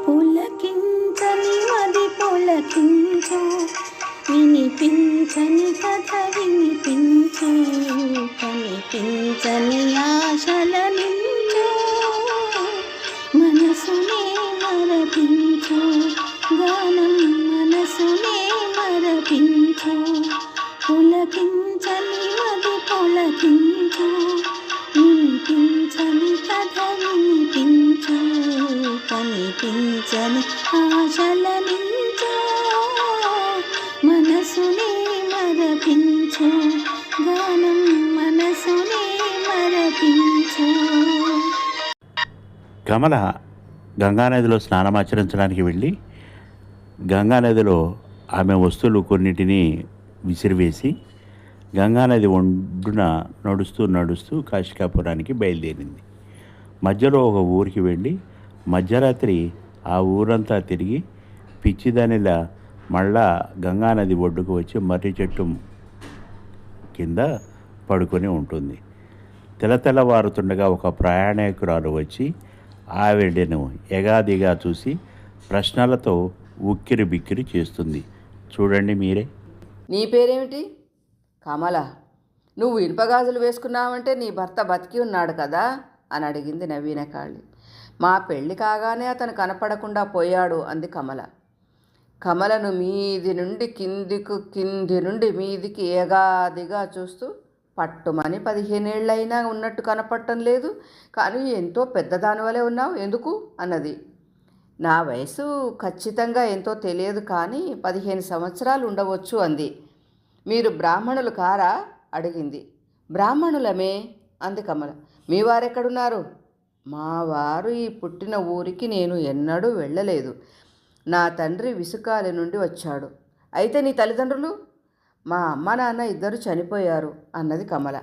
పులకించని మది పులకించు, వినిపించని కథ వినిపించు, కనిపించని ఆశల నించు, మనసునే మరపించు, గానం మనసునే మరపించు. పులకించని మది పులకించు, వినిపించని కథ వినిపించు, కనిపించని ఆశల నించు, మనసునే మరపించు, గానం మనసునే మరపించు. కమల గంగానదిలో స్నానమాచరించడానికి వెళ్ళి గంగానదిలో ఆమె వస్తువులు కొన్నిటిని విసిరివేసి గంగానది ఒడ్డున నడుస్తూ నడుస్తూ కాశికాపురానికి బయలుదేరింది. మధ్యలో ఒక ఊరికి వెళ్ళి మధ్యరాత్రి ఆ ఊరంతా తిరిగి పిచ్చిదానిలా మళ్ళా గంగానది ఒడ్డుకు వచ్చి మర్రి చెట్టు కింద పడుకొని ఉంటుంది. తెల్లవారుతుండగా ఒక ప్రయాణికురాలు వచ్చి ఆవిడను ఎగాదిగా చూసి ప్రశ్నలతో ఉక్కిరి బిక్కిరి చేస్తుంది. చూడండి మీరే. నీ పేరేమిటి? కమల. నువ్వు ఇనుపగాజులు వేసుకున్నావంటే నీ భర్త బతికి ఉన్నాడు కదా అని అడిగింది నవీనకాళి. మా పెళ్ళి కాగానే అతను కనపడకుండా పోయాడు అంది కమల. కమలను మీది నుండి కింది నుండి మీదికి ఏగాదిగా చూస్తూ పట్టుమని 15 ఏళ్ళైనా ఉన్నట్టు కనపడటం లేదు, కానీ ఎంతో పెద్దదాని వలె ఉన్నావు, ఎందుకు అన్నది. నా వయసు ఖచ్చితంగా ఎంతో తెలియదు, కానీ 15 సంవత్సరాలు ఉండవచ్చు అంది. మీరు బ్రాహ్మణులు కారా అడిగింది. బ్రాహ్మణులమే అంది కమల. మీ వారెక్కడున్నారు? మా వారు ఈ పుట్టిన ఊరికి నేను ఎన్నడూ వెళ్ళలేదు. నా తండ్రి విసుకాలి నుండి వచ్చాడు. అయితే నీ తల్లిదండ్రులు? మా అమ్మ నాన్న ఇద్దరు చనిపోయారు అన్నది కమల.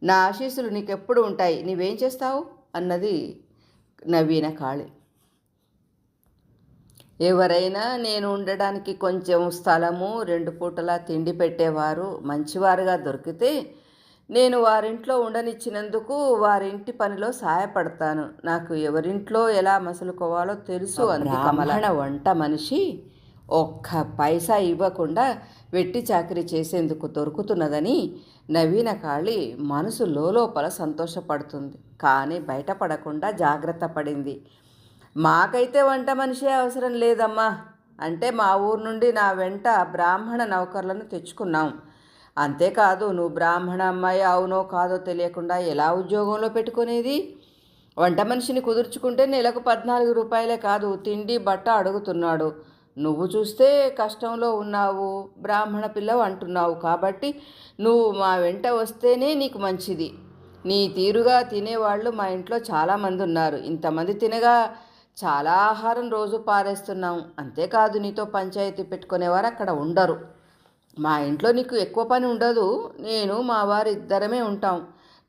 నా ఆశీస్సులు నీకెప్పుడు ఉంటాయి, నీవేం చేస్తావు అన్నది నవీనకాళి. ఎవరైనా నేను ఉండడానికి కొంచెం స్థలము 2 పూటలా తిండి పెట్టేవారు మంచివారుగా దొరికితే నేను వారింట్లో ఉండనిచ్చినందుకు వారింటి పనిలో సాయపడతాను. నాకు ఎవరింట్లో ఎలా మసులుకోవాలో తెలుసు అంది కమల. వంట మనిషి ఒక్క పైసా ఇవ్వకుండా వెట్టి చాకరీ చేసేందుకు దొరుకుతున్నదని నవీనకాళి మనసు లోపల సంతోషపడుతుంది, కానీ బయటపడకుండా జాగ్రత్త పడింది. మాకైతే వంట మనిషే అవసరం లేదమ్మా, అంటే మా ఊరు నుండి నా వెంట బ్రాహ్మణ నౌకర్లను తెచ్చుకున్నాం. అంతేకాదు, నువ్వు బ్రాహ్మణ అమ్మాయి అవునో కాదో తెలియకుండా ఎలా ఉద్యోగంలో పెట్టుకునేది? వంట మనిషిని కుదుర్చుకుంటే నెలకు 14 రూపాయలే కాదు, తిండి బట్ట అడుగుతున్నాడు. నువ్వు చూస్తే కష్టంలో ఉన్నావు, బ్రాహ్మణ పిల్లవు అంటున్నావు, కాబట్టి నువ్వు మా వెంట వస్తేనే నీకు మంచిది. నీ తీరుగా తినేవాళ్ళు మా ఇంట్లో చాలామంది ఉన్నారు. ఇంతమంది తినగా చాలా ఆహారం రోజు పారేస్తున్నాం. అంతేకాదు, నీతో పంచాయతీ పెట్టుకునేవారు అక్కడ ఉండరు. మా ఇంట్లో నీకు ఎక్కువ పని ఉండదు. నేను మా వారు ఇద్దరమే ఉంటాం.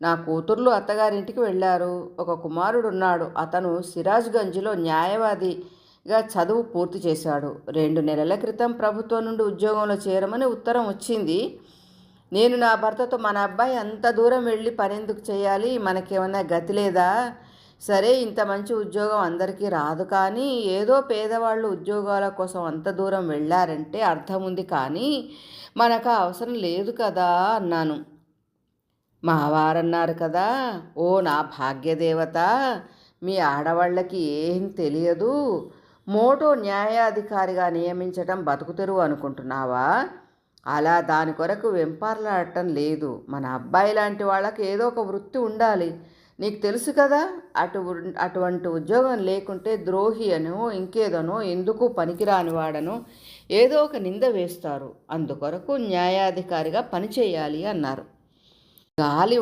నా కూతుర్లు అత్తగారింటికి వెళ్ళారు. ఒక కుమారుడు ఉన్నాడు. అతను సిరాజ్గంజ్లో న్యాయవాదిగా చదువు పూర్తి చేశాడు. 2 నెలల క్రితం ప్రభుత్వం నుండి ఉద్యోగంలో చేరమని ఉత్తరం వచ్చింది. నేను నా భర్తతో మన అబ్బాయి అంత దూరం వెళ్ళి పనెందుకు చేయాలి, మనకేమన్నా గతి లేదా? సరే, ఇంత మంచి ఉద్యోగం అందరికీ రాదు, కానీ ఏదో పేదవాళ్ళు ఉద్యోగాల కోసం అంత దూరం వెళ్ళారంటే అర్థం ఉంది, కానీ మనకు అవసరం లేదు కదా అన్నాను. మా వారన్నారు కదా, ఓ నా భాగ్యదేవత, మీ ఆడవాళ్ళకి ఏం తెలియదు, మోటో న్యాయాధికారిగా నియమించటం బతుకుతెరువు అనుకుంటున్నావా? అలా దాని కొరకు వెంపార్లాడటం లేదు. మన అబ్బాయి లాంటి వాళ్ళకి ఏదో ఒక వృత్తి ఉండాలి. నీకు తెలుసు కదా, అటువంటి ఉద్యోగం లేకుంటే ద్రోహి అనో ఇంకేదనో ఎందుకు పనికిరాని వాడనో ఏదో ఒక నింద వేస్తారు. అందుకొరకు న్యాయాధికారిగా పనిచేయాలి అన్నారు. గాలి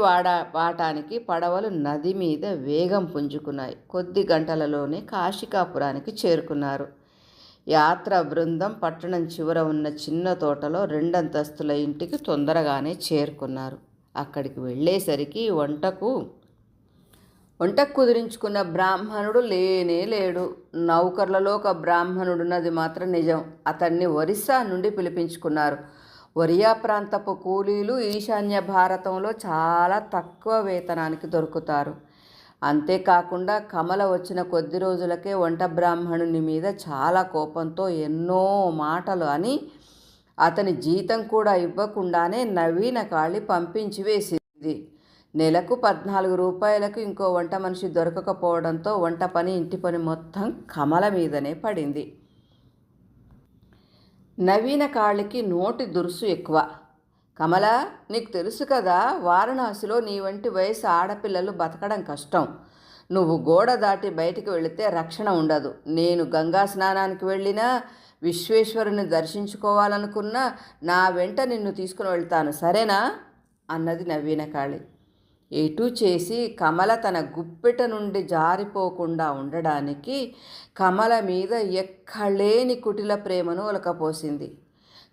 వాటానికి పడవలు నది మీద వేగం పుంజుకున్నాయి. కొద్ది గంటలలోనే కాశికాపురానికి చేరుకున్నారు. యాత్ర బృందం పట్టణం చివర ఉన్న చిన్న తోటలో 2 అంతస్తుల ఇంటికి తొందరగానే చేరుకున్నారు. అక్కడికి వెళ్ళేసరికి వంటకు కుదిరించుకున్న బ్రాహ్మణుడు లేనే లేడు. నౌకర్లలో ఒక బ్రాహ్మణుడున్నది మాత్రం నిజం. అతన్ని ఒరిస్సా నుండి పిలిపించుకున్నారు. ఒరియా ప్రాంతపు కూలీలు ఈశాన్య భారతంలో చాలా తక్కువ వేతనానికి దొరుకుతారు. అంతేకాకుండా కమల వచ్చిన కొద్ది రోజులకే వంట బ్రాహ్మణుని మీద చాలా కోపంతో ఎన్నో మాటలు అని అతని జీతం కూడా ఇవ్వకుండానే నవీన కాళి పంపించి వేసింది. నెలకు 14 రూపాయలకు ఇంకో వంట మనిషి దొరకకపోవడంతో వంట పని ఇంటి పని మొత్తం కమల మీదనే పడింది. నవీన కాళికి నోటి దురుసు ఎక్కువ. కమల, నీకు తెలుసు కదా, వారణాసిలో నీ వంటి వయసు ఆడపిల్లలు బతకడం కష్టం. నువ్వు గోడ దాటి బయటికి వెళితే రక్షణ ఉండదు. నేను గంగా స్నానానికి వెళ్ళినా, విశ్వేశ్వరుని దర్శించుకోవాలనుకున్నా నా వెంట నిన్ను తీసుకుని వెళ్తాను, సరేనా అన్నది నవీన కాళి. ఎటు చేసి కమల తన గుప్పెట నుండి జారిపోకుండా ఉండడానికి కమల మీద ఎక్కలేని కుటిల ప్రేమను ఒలకపోసింది.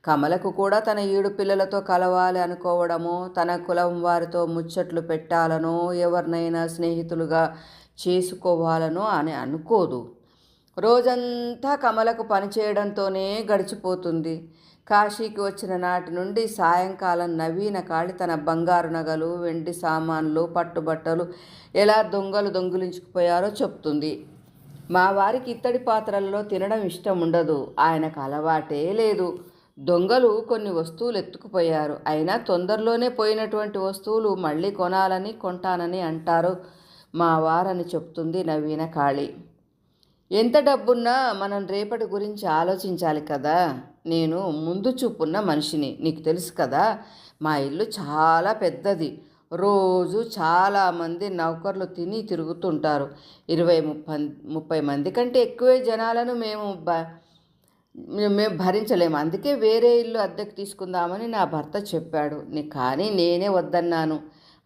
కమలకు కూడా తన 7 పిల్లలతో కలవాలి అనుకోవడమో, తన కులం వారితో ముచ్చట్లు పెట్టాలనో, ఎవరినైనా స్నేహితులుగా చేసుకోవాలనో అని అనుకోదు. రోజంతా కమలకు పనిచేయడంతోనే గడిచిపోతుంది. కాశీకి వచ్చిన నాటి నుండి సాయంకాలం నవీన కాళి తన బంగారు నగలు, వెండి సామాన్లు, పట్టుబట్టలు ఎలా దొంగలు దొంగిలించుకుపోయారో చెప్తుంది. మా వారికి ఇత్తడి పాత్రలలో తినడం ఇష్టం ఉండదు, ఆయనకు అలవాటే లేదు. దొంగలు కొన్ని వస్తువులు ఎత్తుకుపోయారు, అయినా తొందరలోనే పోయినటువంటి వస్తువులు మళ్ళీ కొనాలని కొంటానని అంటారు మా వారని చెప్తుంది నవీన కాళి. ఎంత డబ్బున్నా మనం రేపటి గురించి ఆలోచించాలి కదా. నేను ముందు చూపున్న మనిషిని, నీకు తెలుసు కదా. మా ఇల్లు చాలా పెద్దది. రోజు చాలామంది నౌకర్లు తిని తిరుగుతుంటారు. 20-30 మంది కంటే ఎక్కువే జనాలను మేము భరించలేము. అందుకే వేరే ఇల్లు అద్దెకు తీసుకుందామని నా భర్త చెప్పాడు. కానీ నేనే వద్దన్నాను.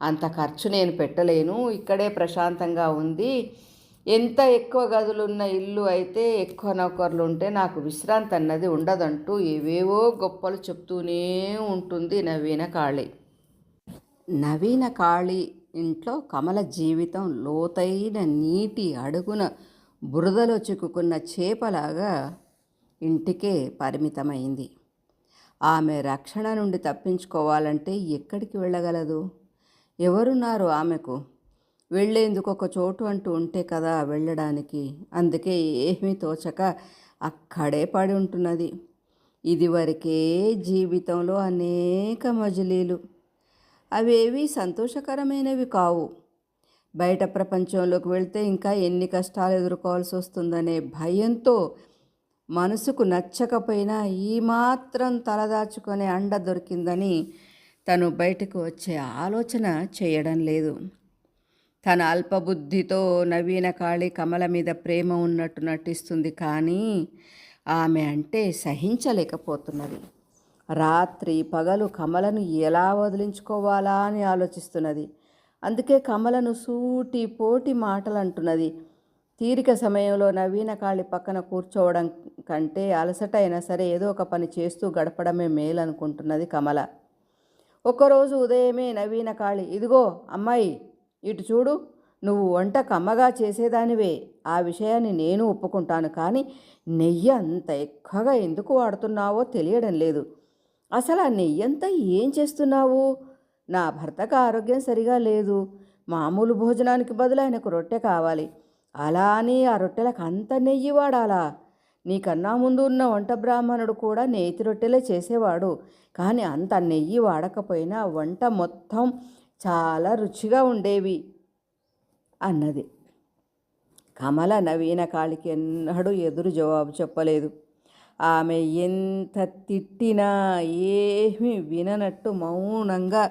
అంత ఖర్చు నేను పెట్టలేను, ఇక్కడే ప్రశాంతంగా ఉంది. ఎంత ఎక్కువ గదులున్న ఇల్లు అయితే, ఎక్కువ నౌకర్లు ఉంటే నాకు విశ్రాంతి అన్నది ఉండదంటూ ఏవేవో గొప్పలు చెప్తూనే ఉంటుంది నవీన కాళి. నవీన కాళి ఇంట్లో కమల జీవితం లోతైన నీటి అడుగున బురదలో చిక్కుకున్న చేపలాగా ఇంటికే పరిమితమైంది. ఆమె రక్షణ నుండి తప్పించుకోవాలంటే ఎక్కడికి వెళ్ళగలదు? ఎవరున్నారు ఆమెకు? వెళ్ళేందుకు ఒక చోటు అంటూ ఉంటే కదా వెళ్ళడానికి. అందుకే ఏమీ తోచక అక్కడే పడి ఉంటున్నది. ఇదివరకే జీవితంలో అనేక మజిలీలు, అవేవి సంతోషకరమైనవి కావు. బయట ప్రపంచంలోకి వెళ్తే ఇంకా ఎన్ని కష్టాలు ఎదుర్కోవాల్సి వస్తుందనే భయంతో మనసుకు నచ్చకపోయినా ఈ మాత్రం తలదాచుకునే అండ దొరికిందని తను బయటకు వచ్చే ఆలోచన చేయడం లేదు. తన అల్పబుద్ధితో నవీన కాళి కమల మీద ప్రేమ ఉన్నట్టు నటిస్తుంది, కానీ ఆమె అంటే సహించలేకపోతున్నది. రాత్రి పగలు కమలను ఎలా వదిలించుకోవాలా అని ఆలోచిస్తున్నది. అందుకే కమలను సూటి పోటి మాటలు అంటున్నది. తీరిక సమయంలో నవీన కాళి పక్కన కూర్చోవడం కంటే అలసటైనా సరే ఏదో ఒక పని చేస్తూ గడపడమే మేలు అనుకుంటున్నది కమల. ఒకరోజు ఉదయమే నవీన కాళి, ఇదిగో అమ్మాయి, ఇటు చూడు, నువ్వు వంట కమ్మగా చేసేదానివే, ఆ విషయాన్ని నేను ఒప్పుకుంటాను. కానీ నెయ్యి అంత ఎక్కువగా ఎందుకు వాడుతున్నావో తెలియడం లేదు. అసలు ఆ నెయ్యి అంతా ఏం చేస్తున్నావు? నా భర్తకు ఆరోగ్యం సరిగా లేదు. మామూలు భోజనానికి బదులు ఆయనకు రొట్టె కావాలి. అలా అని ఆ రొట్టెలకు అంత నెయ్యి వాడాలా? నీకన్నా ముందు ఉన్న వంట బ్రాహ్మణుడు కూడా నేతి రొట్టెలే చేసేవాడు. కానీ అంత నెయ్యి వాడకపోయినా వంట మొత్తం చాలా రుచిగా ఉండేవి అన్నది. కమల నవీన కాళికి ఎన్నడూ ఎదురు జవాబు చెప్పలేదు. ఆమె ఎంత తిట్టినా ఏమీ విననట్టు మౌనంగా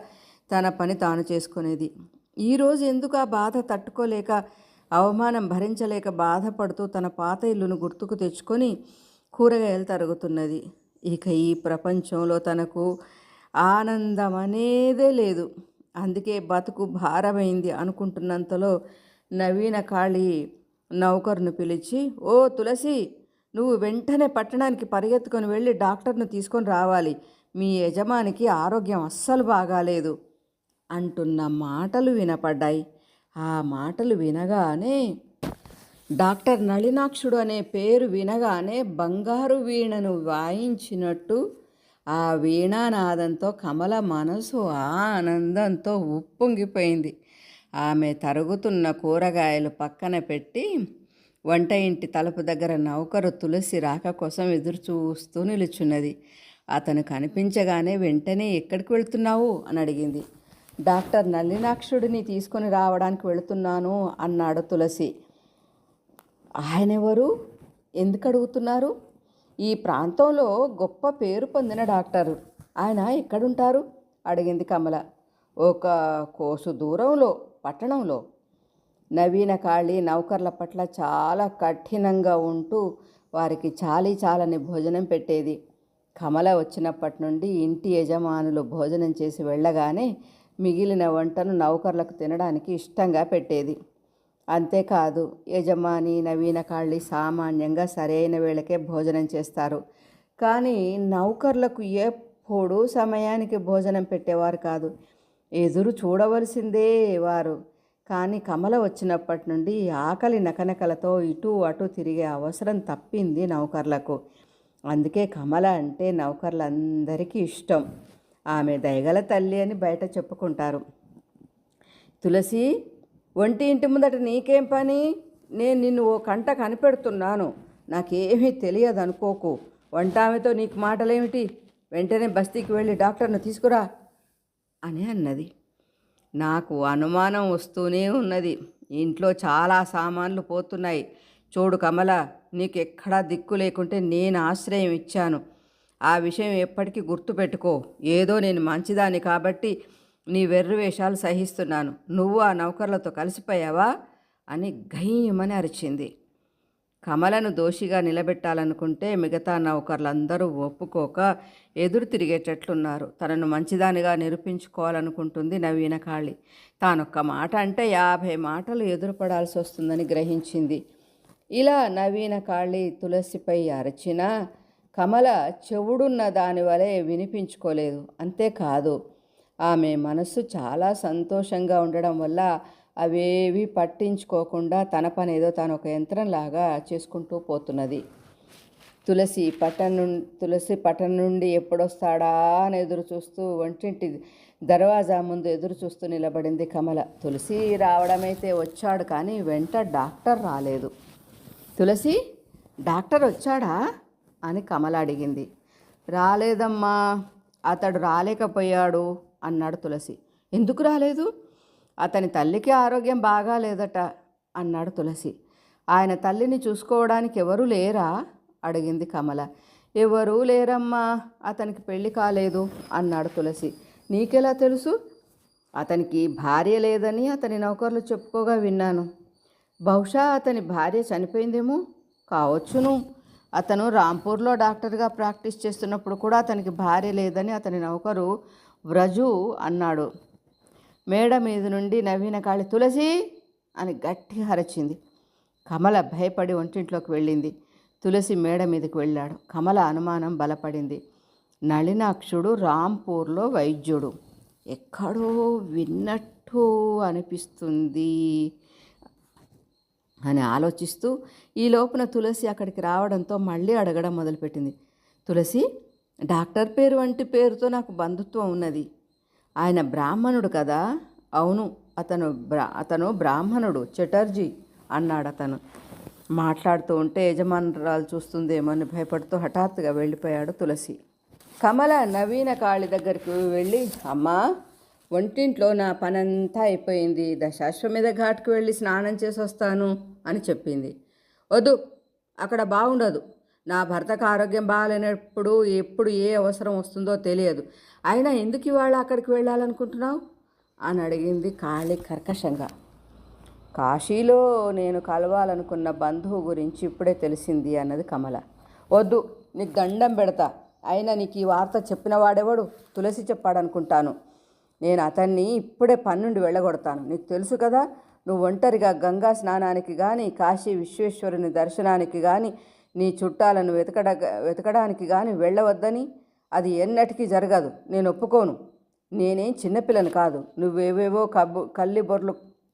తన పని తాను చేసుకునేది. ఈరోజు ఎందుకు ఆ బాధ తట్టుకోలేక, అవమానం భరించలేక బాధపడుతూ తన పాత ఇల్లును గుర్తుకు తెచ్చుకొని కూరగాయలు తరుగుతున్నది. ఇక ఈ ప్రపంచంలో తనకు ఆనందం అనేదే లేదు. అందుకే బతుకు భారమైంది అనుకుంటున్నంతలో నవీన కాళి నౌకరును పిలిచి, ఓ తులసి, నువ్వు వెంటనే పట్టణానికి పరిగెత్తుకొని వెళ్ళి డాక్టర్ను తీసుకొని రావాలి. మీ యజమానికి ఆరోగ్యం అస్సలు బాగాలేదు అంటున్న మాటలు వినపడ్డాయి. ఆ మాటలు వినగానే, డాక్టర్ నళినాక్షుడు అనే పేరు వినగానే బంగారు వీణను వాయించినట్టు ఆ వీణానాదంతో కమల మనసు ఆనందంతో ఉప్పొంగిపోయింది. ఆమె తరుగుతున్న కూరగాయలు పక్కన పెట్టి వంట ఇంటి తలుపు దగ్గర నౌకరు తులసి రాక కోసం ఎదురు చూస్తూ నిలుచున్నది. అతను కనిపించగానే వెంటనే ఎక్కడికి వెళ్తున్నావు అని అడిగింది. డాక్టర్ నల్లినాక్షుడిని తీసుకొని రావడానికి వెళుతున్నాను అన్నాడు తులసి. ఆయనెవరు? ఎందుకు అడుగుతున్నారు? ఈ ప్రాంతంలో గొప్ప పేరు పొందిన డాక్టరు. ఆయన ఎక్కడుంటారు అడిగింది కమల. ఒక కోసు దూరంలో పట్టణంలో. నవీన కాళి నౌకర్ల పట్ల చాలా కఠినంగా ఉంటూ వారికి చాలని భోజనం పెట్టేది. కమల వచ్చినప్పటి నుండి ఇంటి యజమానులు భోజనం చేసి వెళ్ళగానే మిగిలిన వంటను నౌకర్లకు తినడానికి ఇష్టంగా పెట్టేది. అంతేకాదు, యజమాని నవీన కాళి సామాన్యంగా సరైన వేళకే భోజనం చేస్తారు. కానీ నౌకర్లకు ఎప్పుడూ సమయానికి భోజనం పెట్టేవారు కాదు. ఎదురు చూడవలసిందే వారు. కానీ కమల వచ్చినప్పటి నుండి ఆకలి నకనకలతో ఇటు అటు తిరిగే అవసరం తప్పింది నౌకర్లకు. అందుకే కమల అంటే నౌకర్లందరికీ ఇష్టం. ఆమె దయగల తల్లి అని బయట చెప్పుకుంటారు. తులసి, ఒంటి ఇంటి ముందట నీకేం పని? నేను నిన్ను ఓ కంట కనిపెడుతున్నాను. నాకేమీ తెలియదు అనుకోకు. వంట ఆమెతో నీకు మాటలేమిటి? వెంటనే బస్తీకి వెళ్ళి డాక్టర్ను తీసుకురా అని అన్నది. నాకు అనుమానం వస్తూనే ఉన్నది. ఇంట్లో చాలా సామాన్లు పోతున్నాయి. చూడు కమల, నీకు ఎక్కడా దిక్కు లేకుంటే నేను ఆశ్రయం ఇచ్చాను. ఆ విషయం ఎప్పటికీ గుర్తుపెట్టుకో. ఏదో నేను మంచిదాన్ని కాబట్టి నీ వెర్రి వేషాలు సహిస్తున్నాను. నువ్వు ఆ నౌకర్లతో కలిసిపోయావా అని గయ్యమని అరిచింది. కమలను దోషిగా నిలబెట్టాలనుకుంటే మిగతా నౌకర్లందరూ ఒప్పుకోక ఎదురు తిరిగేటట్లున్నారు. తనను మంచిదానిగా నిరూపించుకోవాలనుకుంటుంది నవీన కాళి. తానొక్క మాట అంటే 50 మాటలు ఎదురుపడాల్సి వస్తుందని గ్రహించింది. ఇలా నవీన కాళి తులసిపై అరచినా కమల చెవుడున్న దాని వలె వినిపించుకోలేదు. అంతేకాదు, ఆమె మనస్సు చాలా సంతోషంగా ఉండడం వల్ల అవేవి పట్టించుకోకుండా తన పని ఏదో తాను ఒక యంత్రంలాగా చేసుకుంటూ పోతున్నది. తులసి పట్టణం నుండి ఎప్పుడొస్తాడా అని ఎదురు చూస్తూ వంటింటి దర్వాజా ముందు ఎదురు చూస్తూ నిలబడింది కమల. తులసి రావడమైతే వచ్చాడు, కానీ వెంట డాక్టర్ రాలేదు. తులసి, డాక్టర్ వచ్చాడా అని కమల అడిగింది. రాలేదమ్మా, అతడు రాలేకపోయాడు అన్నాడు తులసి. ఎందుకు రాలేదు? అతని తల్లికి ఆరోగ్యం బాగా లేదట అన్నాడు తులసి. ఆయన తల్లిని చూసుకోవడానికి ఎవరూ లేరా అడిగింది కమల. ఎవరూ లేరమ్మా, అతనికి పెళ్లి కాలేదు అన్నాడు తులసి. నీకెలా తెలుసు? అతనికి భార్య లేదని అతని నౌకర్లు చెప్పుకోగా విన్నాను. బహుశా అతని భార్య చనిపోయిందేమో. కావచ్చును. అతను రాంపూర్లో డాక్టర్గా ప్రాక్టీస్ చేస్తున్నప్పుడు కూడా అతనికి భార్య లేదని అతని నౌకరు వ్రజు అన్నాడు. మేడ మీద నుండి నవీన కాళి తులసి అని గట్టిగా అరచింది. కమల భయపడి వంటింట్లోకి వెళ్ళింది. తులసి మేడ మీదకి వెళ్ళాడు. కమల అనుమానం బలపడింది. నళినాక్షుడు రాంపూర్లో వైద్యుడు. ఎక్కడో విన్నట్టు అనిపిస్తుంది అని ఆలోచిస్తూ ఈ లోపున తులసి అక్కడికి రావడంతో మళ్ళీ అడగడం మొదలుపెట్టింది. తులసి, డాక్టర్ పేరు వంటి పేరుతో నాకు బంధుత్వం ఉన్నది. ఆయన బ్రాహ్మణుడు కదా? అవును, అతను బ్రాహ్మణుడు, చటర్జీ అన్నాడు అతను. మాట్లాడుతూ ఉంటే యజమానురాలు చూస్తుందేమని భయపడుతూ హఠాత్తుగా వెళ్ళిపోయాడు తులసి. కమల నవీన కాళి దగ్గరికి వెళ్ళి, అమ్మా, వంటింట్లో నా పనంతా అయిపోయింది. దశాశ్వమేధ ఘాట్కి వెళ్ళి స్నానం చేసి వస్తాను అని చెప్పింది. వద్దు, అక్కడ బాగుండదు. నా భర్తకు ఆరోగ్యం బాగాలేనప్పుడు ఎప్పుడు ఏ అవసరం వస్తుందో తెలియదు. అయినా ఎందుకు ఇవాళ అక్కడికి వెళ్ళాలనుకుంటున్నావు అని అడిగింది కాళి కర్కశంగా. కాశీలో నేను కలవాలనుకున్న బంధువు గురించి ఇప్పుడే తెలిసింది అన్నది కమల. వద్దు, నీకు దండం పెడతా. అయినా నీకు ఈ వార్త చెప్పిన వాడెవడు? తులసి చెప్పాడనుకుంటాను. నేను అతన్ని ఇప్పుడే పన్నుండి వెళ్ళగొడతాను. నీకు తెలుసు కదా, నువ్వు ఒంటరిగా గంగా స్నానానికి కానీ కాశీ విశ్వేశ్వరుని దర్శనానికి కానీ నీ చుట్టాలను వెతకడానికి కానీ వెళ్ళవద్దని. అది ఎన్నటికీ జరగదు. నేను ఒప్పుకోను. నేనేం చిన్నపిల్లని కాదు. నువ్వేవేవో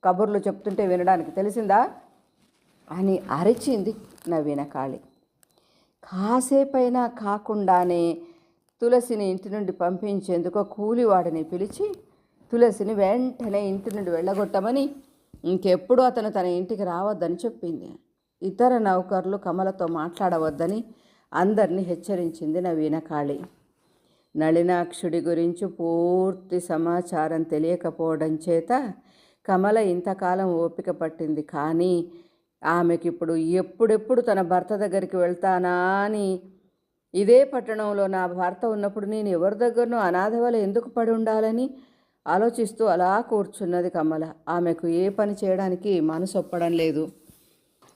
కబుర్లు చెప్తుంటే వినడానికి తెలిసిందా అని అరిచింది నవీన కాళి. కాసేపైనా కాకుండానే తులసిని ఇంటి నుండి పంపించేందుకు కూలివాడిని పిలిచి తులసిని వెంటనే ఇంటి నుండి వెళ్ళగొట్టమని, ఇంకెప్పుడు అతను తన ఇంటికి రావద్దని చెప్పింది. ఇతర నౌకర్లు కమలతో మాట్లాడవద్దని అందరినీ హెచ్చరించింది నవీనకాళి. నళినాక్షుడి గురించి పూర్తి సమాచారం తెలియకపోవడం చేత కమల ఇంతకాలం ఓపిక పట్టింది. కానీ ఆమెకిప్పుడు ఎప్పుడెప్పుడు తన భర్త దగ్గరికి వెళ్తానా అని, ఇదే పట్టణంలో నా భర్త ఉన్నప్పుడు నేను ఎవరి దగ్గరనో అనాథ వల్ల ఎందుకు పడి ఉండాలని ఆలోచిస్తూ అలా కూర్చున్నది కమల. ఆమెకు ఏ పని చేయడానికి మనసొప్పడం లేదు.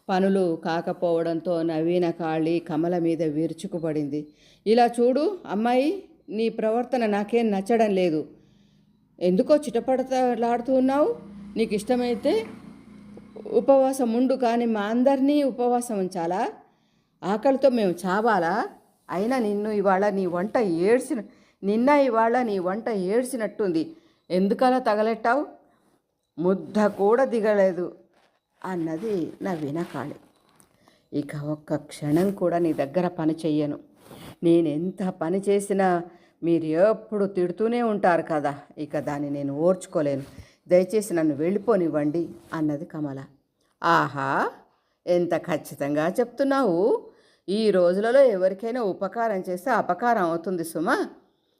పనులు కాకపోవడంతో నవీనకాళి కమల మీద విరుచుకుపడింది. ఇలా చూడు అమ్మాయి, నీ ప్రవర్తన నాకేం నచ్చడం లేదు. ఎందుకో చిటపడలాడుతూ ఉన్నావు? నీకు ఇష్టమైతే ఉపవాసం ఉండు, కానీ మా అందరినీ ఉపవాసం ఉంచాలా? ఆకలితో మేము చావాలా? అయినా నిన్న ఇవాళ నీ వంట ఏడ్చినట్టుంది. ఎందుకలా తగలెట్టావు? ముద్ద కూడా దిగలేదు అన్నది నవీనకాళి. ఇక ఒక్క క్షణం కూడా నీ దగ్గర పని చెయ్యను. నేనెంత పని చేసినా మీరు ఎప్పుడు తిడుతూనే ఉంటారు కదా, ఇక దాన్ని నేను ఓర్చుకోలేను. దయచేసి నన్ను వెళ్ళిపోనివ్వండి అన్నది కమల. ఆహా, ఎంత ఖచ్చితంగా చెప్తున్నావు. ఈ రోజులలో ఎవరికైనా ఉపకారం చేస్తే అపకారం అవుతుంది సుమా.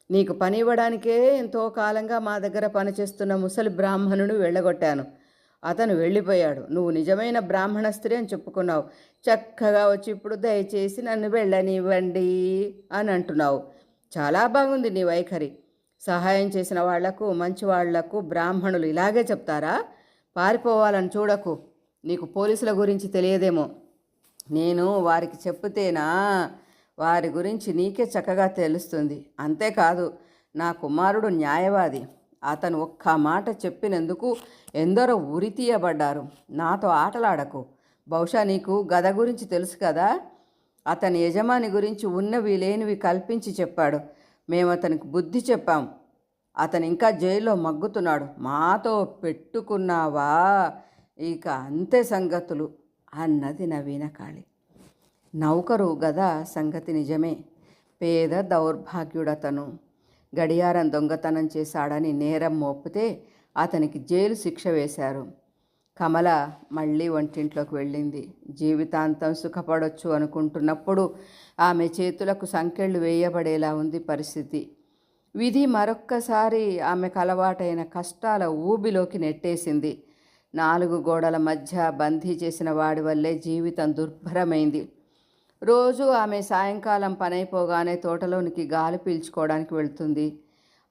నీకు పని ఇవ్వడానికే ఎంతో కాలంగా మా దగ్గర పనిచేస్తున్న ముసలి బ్రాహ్మణుడు వెళ్ళగొట్టాను. అతను వెళ్ళిపోయాడు. నువ్వు నిజమైన బ్రాహ్మణ స్త్రీ అని చెప్పుకున్నావు. చక్కగా వచ్చి ఇప్పుడు దయచేసి నన్ను వెళ్ళనివ్వండి అని అంటున్నావు. చాలా బాగుంది నీ వైఖరి. సహాయం చేసిన వాళ్లకు, మంచి వాళ్లకు బ్రాహ్మణులు ఇలాగే చెప్తారా? పారిపోవాలని చూడకు. నీకు పోలీసుల గురించి తెలియదేమో. నేను వారికి చెప్తేనా వారి గురించి నీకే చక్కగా తెలుస్తుంది. అంతేకాదు, నా కుమారుడు న్యాయవాది. అతను ఒక్క మాట చెప్పినందుకు ఎందరో ఉరి తీయబడ్డారు. నాతో ఆటలాడకు. బహుశా నీకు గద గురించి తెలుసు కదా. అతని యజమాని గురించి ఉన్నవి లేనివి కల్పించి చెప్పాడు. మేము అతనికి బుద్ధి చెప్పాం. అతను ఇంకా జైల్లో మగ్గుతున్నాడు. మాతో పెట్టుకున్నావా? ఇక అంతే సంగతులు అన్నది నవీనకాళి. నౌకరు గదా సంగతి నిజమే. పేద దౌర్భాగ్యుడతను గడియారం దొంగతనం చేశాడని నేరం మోపితే అతనికి జైలు శిక్ష వేశారు. కమల మళ్ళీ వంటింట్లోకి వెళ్ళింది. జీవితాంతం సుఖపడొచ్చు అనుకుంటున్నప్పుడు ఆమె చేతులకు సంకెళ్ళు వేయబడేలా ఉంది పరిస్థితి. విధి మరొక్కసారి ఆమెకు అలవాటైన కష్టాల ఊబిలోకి నెట్టేసింది. 4 గోడల మధ్య బందీ చేసిన వాడి వల్లే జీవితం దుర్భరమైంది. రోజు ఆమె సాయంకాలం పనైపోగానే తోటలోనికి గాలి పీల్చుకోవడానికి వెళ్తుంది.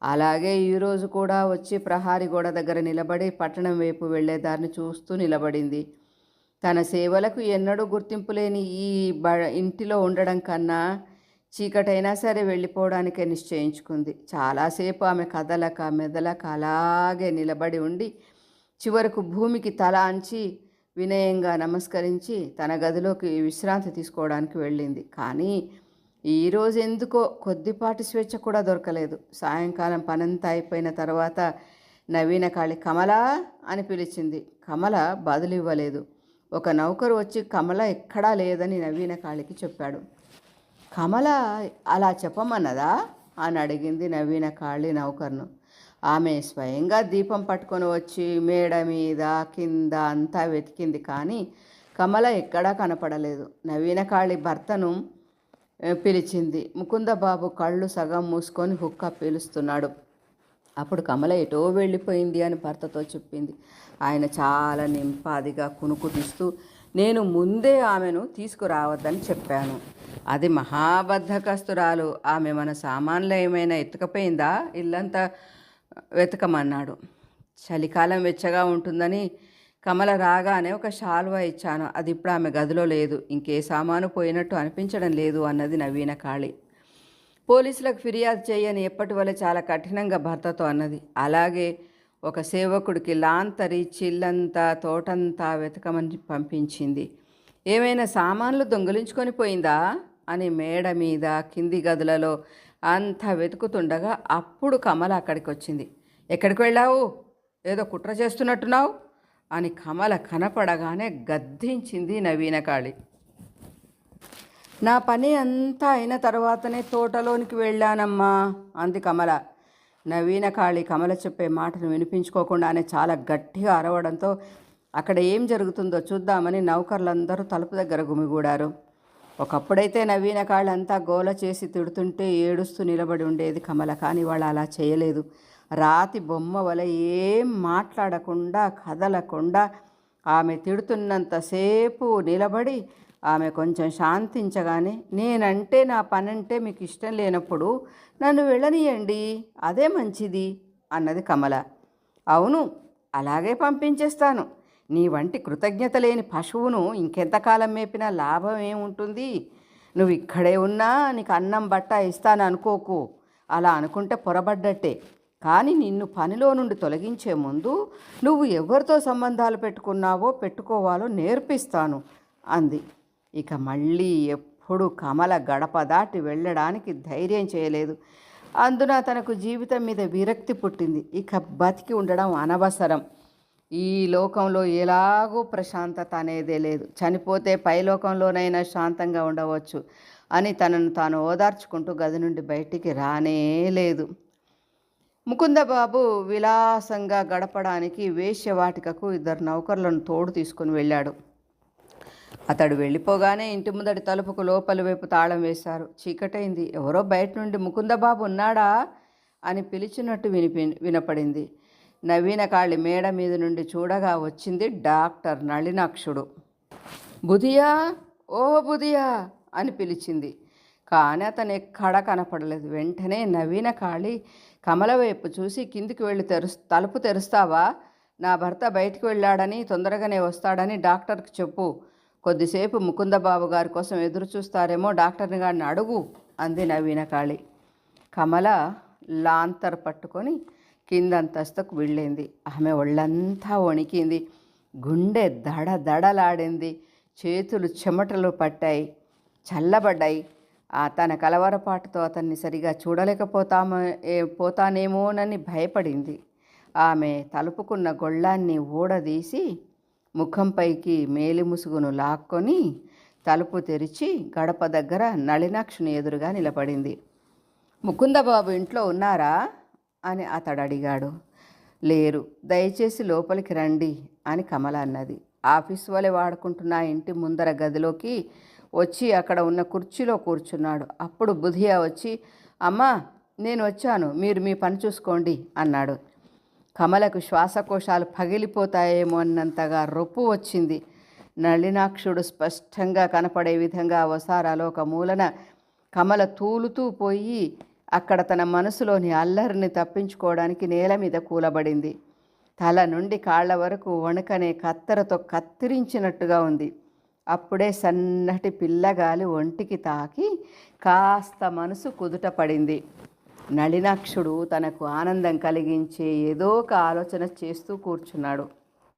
అలాగే ఈరోజు కూడా వచ్చి ప్రహారీ గోడ దగ్గర నిలబడి పట్టణం వైపు వెళ్లే దారిని చూస్తూ నిలబడింది. తన సేవలకు ఎన్నడూ గుర్తింపు లేని ఈ ఇంటిలో ఉండడం కన్నా చీకటైనా సరే వెళ్ళిపోవడానికే నిశ్చయించుకుంది. చాలాసేపు ఆమె కదలక మెదలక అలాగే నిలబడి ఉండి చివరకు భూమికి తల అంచి వినయంగా నమస్కరించి తన గదిలోకి విశ్రాంతి తీసుకోవడానికి వెళ్ళింది. కానీ ఈరోజు ఎందుకో కొద్దిపాటి స్వేచ్ఛ కూడా దొరకలేదు. సాయంకాలం పనంతా అయిపోయిన తర్వాత నవీనకాళి కమలా అని పిలిచింది. కమల బదులు ఇవ్వలేదు. ఒక నౌకరు వచ్చి కమల ఎక్కడా లేదని నవీనకాళికి చెప్పాడు. కమల అలా చెప్పమన్నదా అని అడిగింది నవీనకాళి నౌకర్ను. ఆమె స్వయంగా దీపం పట్టుకొని వచ్చి మేడ మీద కింద అంతా వెతికింది. కానీ కమల ఎక్కడా కనపడలేదు. నవీనకాళి భర్తను పిలిచింది. ముకుందబాబు కళ్ళు సగం మూసుకొని హుక్కా పీలుస్తున్నాడు. అప్పుడు కమల ఎటో వెళ్ళిపోయింది అని భర్తతో చెప్పింది. ఆయన చాలా నింపాదిగా కునుకు తీస్తూ, నేను ముందే ఆమెను తీసుకురావద్దని చెప్పాను. అది మహాబద్ధకస్తురాలు. ఆమె మన సామాన్లు ఏమైనా ఎత్తుకపోయిందా? ఇల్లంతా వెతకమన్నాడు. చలికాలం వెచ్చగా ఉంటుందని కమల రాగానే ఒక శాల్వా ఇచ్చాను. అది ఇప్పుడు ఆమె గదిలో లేదు. ఇంకే సామాను పోయినట్టు అనిపించడం లేదు అన్నది నవీనకాళి. పోలీసులకు ఫిర్యాదు చేయని ఎప్పటి వల్ల చాలా కఠినంగా భర్తతో అన్నది. అలాగే ఒక సేవకుడికి లాంతరి చిల్లంతా తోటంతా వెతకమని పంపించింది. ఏమైనా సామాన్లు దొంగిలించుకొని పోయిందా అని మేడ మీద కింది గదులలో అంతా వెతుకుతుండగా అప్పుడు కమల అక్కడికి వచ్చింది. ఎక్కడికి వెళ్ళావు? ఏదో కుట్ర చేస్తున్నట్టున్నావు అని కమల కనపడగానే గద్దించింది నవీనకాళి. నా పని అంతా అయిన తర్వాతనే తోటలోనికి వెళ్ళానమ్మా అంది కమల. నవీనకాళి కమల చెప్పే మాటను వినిపించుకోకుండానే చాలా గట్టిగా అరవడంతో అక్కడ ఏం జరుగుతుందో చూద్దామని నౌకర్లందరూ తలుపు దగ్గర గుమిగూడారు. ఒకప్పుడైతే నవీనకాళి అంతా గోల చేసి తిడుతుంటే ఏడుస్తూ నిలబడి ఉండేది కమల. కానీ వాళ్ళు అలా చేయలేదు. రాతి బొమ్మ వలె ఏం మాట్లాడకుండా కదలకుండా ఆమె తిడుతున్నంతసేపు నిలబడి ఆమె కొంచెం శాంతించగానే, నేనంటే నా పనంటే మీకు ఇష్టం లేనప్పుడు నన్ను వెళ్ళనీయండి, అదే మంచిది అన్నది కమల. అవును, అలాగే పంపించేస్తాను. నీ వంటి కృతజ్ఞత లేని పశువును ఇంకెంతకాలం మేపినా లాభం ఏముంటుంది? నువ్వు ఇక్కడే ఉన్నా నీకు అన్నం బట్ట ఇస్తాను అనుకోకు. అలా అనుకుంటే పొరబడ్డట్టే. కానీ నిన్ను పనిలో నుండి తొలగించే ముందు నువ్వు ఎవరితో సంబంధాలు పెట్టుకోవాలో నేర్పిస్తాను అంది. ఇక మళ్ళీ ఎప్పుడు కమల గడప దాటి వెళ్ళడానికి ధైర్యం చేయలేదు. అందున తనకు జీవితం మీద విరక్తి పుట్టింది. ఇక బతికి ఉండడం అనవసరం. ఈ లోకంలో ఎలాగో ప్రశాంతత అనేదే లేదు. చనిపోతే పైలోకంలోనైనా శాంతంగా ఉండవచ్చు అని తనను తాను ఓదార్చుకుంటూ గది నుండి బయటికి రానే లేదు. ముకుందబాబు విలాసంగా గడపడానికి వేశ్యవాటికకు 2 నౌకర్లను తోడు తీసుకుని వెళ్ళాడు. అతడు వెళ్ళిపోగానే ఇంటి ముందటి తలుపుకు లోపలి వైపు తాళం వేశారు. చీకటైంది. ఎవరో బయట నుండి ముకుందబాబు ఉన్నాడా అని పిలిచినట్టు వినపడింది. నవీనకాళి మేడ మీద నుండి చూడగా వచ్చింది డాక్టర్ నళినాక్షుడు. బుధియా, ఓ బుధియా అని పిలిచింది. కానీ అతను ఎక్కడా కనపడలేదు. వెంటనే నవీనకాళి కమల వైపు చూసి, కిందికి వెళ్ళి తలుపు తెరుస్తావా? నా భర్త బయటికి వెళ్ళాడని, తొందరగానే వస్తాడని డాక్టర్కి చెప్పు. కొద్దిసేపు ముకుందబాబు గారి కోసం ఎదురు చూస్తారేమో, డాక్టర్ని గారిని అడుగు అంది నవీనకాళి. కమల లాంతర్ పట్టుకొని కిందంతస్తుకు వెళ్ళింది. ఆమె ఒళ్ళంతా వణికింది. గుండె దడదడలాడింది. చేతులు చెమటలు పట్టాయి, చల్లబడ్డాయి. తన కలవరపాటుతో అతన్ని సరిగా పోతానేమోనని భయపడింది. ఆమె తలుపుకున్న గొళ్ళాన్ని ఊడదీసి ముఖంపైకి మేలిముసుగును లాక్కొని తలుపు తెరిచి గడప దగ్గర నళినాక్షుని ఎదురుగా నిలబడింది. ముకుందబాబు ఇంట్లో ఉన్నారా అని అతడు అడిగాడు. లేరు, దయచేసి లోపలికి రండి అని కమల అన్నది. ఆఫీసు వలె వాడుకుంటున్న ఇంటి ముందర గదిలోకి వచ్చి అక్కడ ఉన్న కుర్చీలో కూర్చున్నాడు. అప్పుడు బుధియా వచ్చి, అమ్మా నేను వచ్చాను, మీరు మీ పని చూసుకోండి అన్నాడు. కమలకు శ్వాసకోశాలు పగిలిపోతాయేమో అన్నంతగా రొప్పు వచ్చింది. నళినాక్షుడు స్పష్టంగా కనపడే విధంగా వసారాలో ఒక మూలన కమల తూలుతూ పోయి అక్కడ తన మనసులోని అల్లరిని తప్పించుకోవడానికి నేల మీద కూలబడింది. తల నుండి కాళ్ల వరకు వణుకనే కత్తెరతో కత్తిరించినట్టుగా ఉంది. అప్పుడే సన్నటి పిల్లగాలి ఒంటికి తాకి కాస్త మనసు కుదుట పడింది. నళినాక్షుడు తనకు ఆనందం కలిగించే ఏదో ఒక ఆలోచన చేస్తూ కూర్చున్నాడు.